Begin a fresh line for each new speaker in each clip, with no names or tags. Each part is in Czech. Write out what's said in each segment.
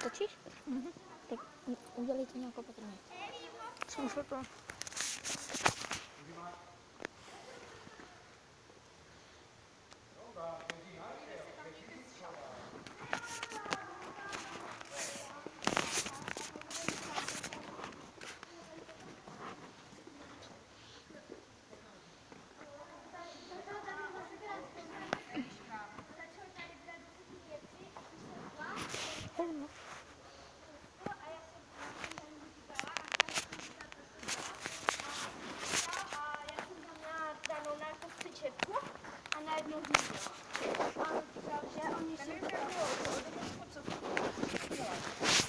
Natočíš? Tak udělej to nějak opatrně.
Jsem šlo to.
A najednou zmizela. A on říkal, že oni si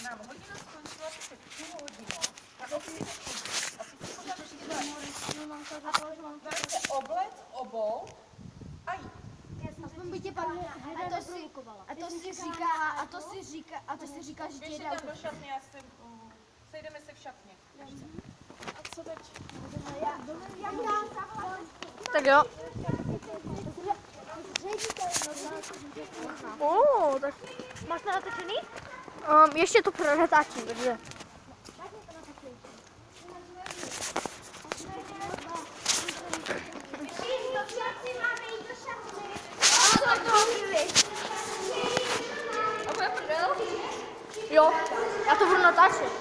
Nám hodina skončila před půl hodinou. A opět vemte oblec, obou a jít.
aspoň by tě pak a to si říká, že tě
Běžte
jde
tam do šatny a sejdeme se v šatně.
A co teď?
Tak jo.
Tak
Máš to natočený? Ještě to natáčím, takže. Jo, já to budu natáčet.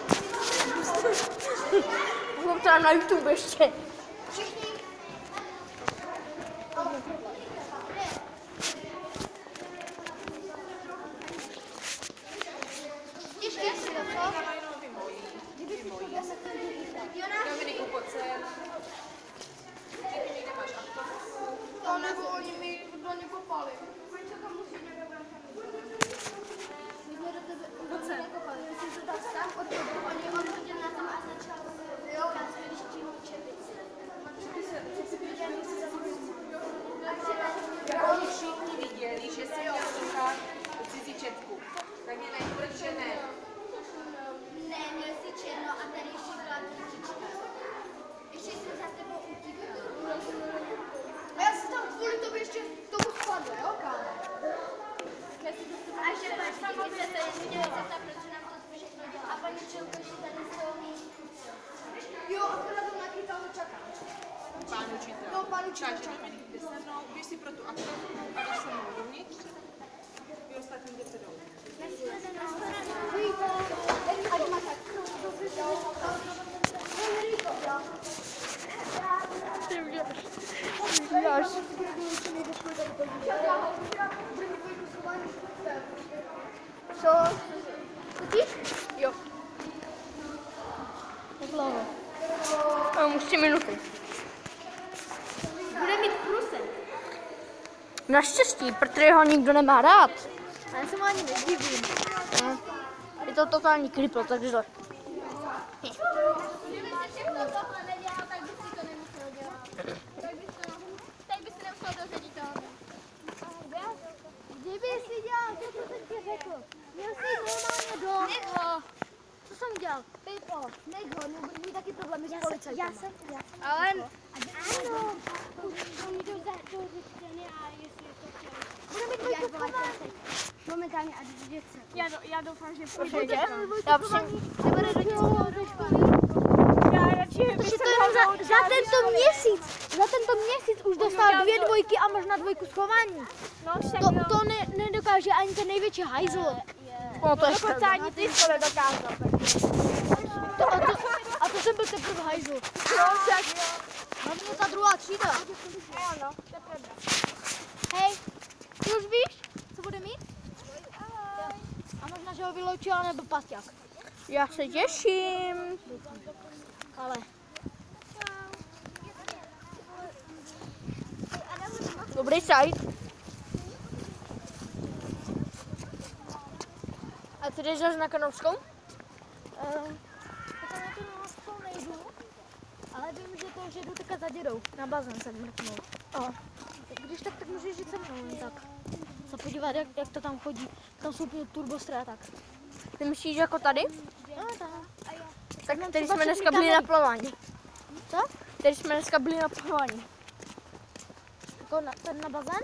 Budu to dám na YouTube ještě.
Dominiku, pojď sem. Ty někde máš auto.
to nebo oni mi do mě kopali.
Oni všichni viděli, že jsem měl říkat cizí četku. Tak mě nejprve, že ne.
Ne, měl jsi černo a tady ještě byla družička. Ještě jsem za tebou utíkala.
A já jsem tam kvůli tobě ještě k tomu spadla, jo, kámo?
A že paní se ještě zeptá, proč nám to všechno dělá. A paní Čelko ještě tady z toho místa.
Jo, akorát to nachytal, čekám.
Pán učitel.
No, pán učitel.
Takže Dominik, jde se mnou, běž si pro tu aktorku a jdeš se mnou dovnitř. Vy ostatní jdete dolů.
Ať má tak. Ty uděláš. Co? Chodíš? Jo. Jak dlouho?
Už 3 minuty.
Bude mít průsek.
Naštěstí, protože ho nikdo nemá rád.
A já se mu ani nedivím.
Je to totální kripl, takže to.
Kdyby si všechno tohle nedělal, tak bys si to nemusel dělat. Tak bys si nemusel dořadit toho. Kdyby si dělal to, co jsem ti řekl. Měl jsi normálně do... Nech ho. Co jsem dělal? Pipo, nech ho, nebudu mít taky problémy s policajtem. Já jsem. Ale... Ano. Oni jdou za to vyčteny a jestli je to chtěli. Bude mít dvojku zkování. Momentálně a dětce.
Já doufám, že
Určitě. Já přijím.
Nebude do školy.
Já radši bych se
Za tento měsíc už dostal 2 dvojky a možná 2 schování.
No, však
To nedokáže ani ten největší hajzl.
No to je
dokonce
škoda.
ani ty to nedokázal.
A to jsem byl teprve hajzl.
No, však jo.
Hlavně ta druhá třída.
Ano, to je pravda.
Hej, ty už víš, co bude mít? A možná, že ho vyloučila nebo pasťák.
Já se těším.
Ale
Dobrý sajt. A ty jdeš zase na Kanovskou?
tak na to na nejdu. Ale vím, že to už jedu teďka za dědou. Na bazén se mrknou. Když tak můžeš jít se mnou jen tak. Se podívat, jak to tam chodí. Tam jsou turbostry a tak.
Ty myslíš jako tady?
No, tak.
Tak tady
třeba
jsme dneska
všechny
byli na
kamery.
plavání.
Co?
Tady jsme dneska byli na plavání.
Jako ten na bazén?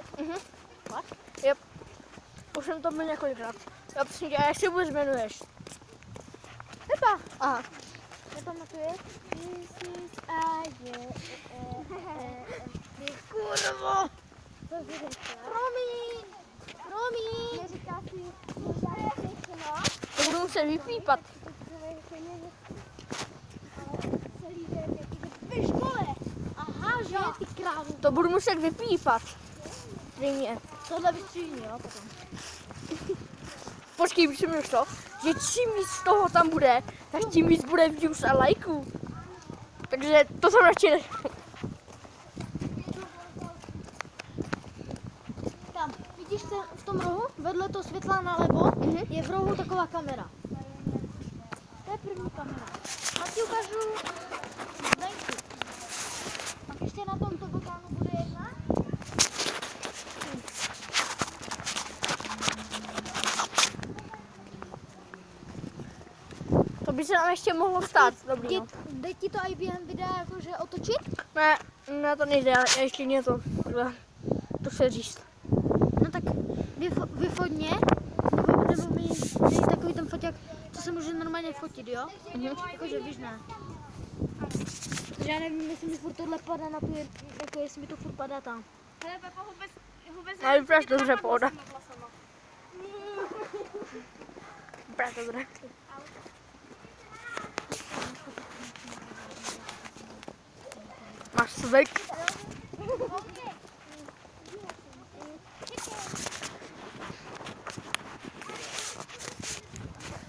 Yep. Už jsem to byl několikrát. Já prosím tě, a jak se vůbec jmenuješ?
Pepa.
Aha.
Nepamatuješ? Kurvo. Co jsi řekla? Promiň. Neříká si, všechno.
To budu muset vypípat.
Celý den, ve škole. Aha, že ty krávu.
To budu muset vypípat. Zřejmě.
Tohle vystříhni, jo, potom.
Počkej, už mi to, že čím víc z toho tam bude, tak tím víc bude views a lajků. Takže to jsem radši ne...
Tam, vidíš v tom rohu, vedle toho světla nalevo, je v rohu taková kamera. To je první kamera. A ti ukážu zvenku. Pak ještě na tom tobogánu bude jedna.
To by se nám ještě mohlo stát. Dobrý, no.
Jde ti to i během videa jakože otočit?
Ne, to nejde, ještě něco. To se říct.
No tak vyfotně, nebo mi dej takový ten foťák, co se může normálně fotit, jo? Jakože víš, ne. Takže já nevím, jestli mi furt tohle padá na tu, jako jestli mi to furt padá tam.
Hele, Pepa, vůbec
Ale vypadáš dobře, pohoda. Vypadáš dobře. Máš svek.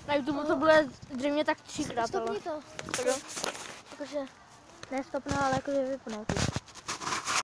Na YouTube to bude zřejmě tak 3krát, ale...
Stopni to.
Tak jo.
Jakože, ne stopno, ale jakože vypnout.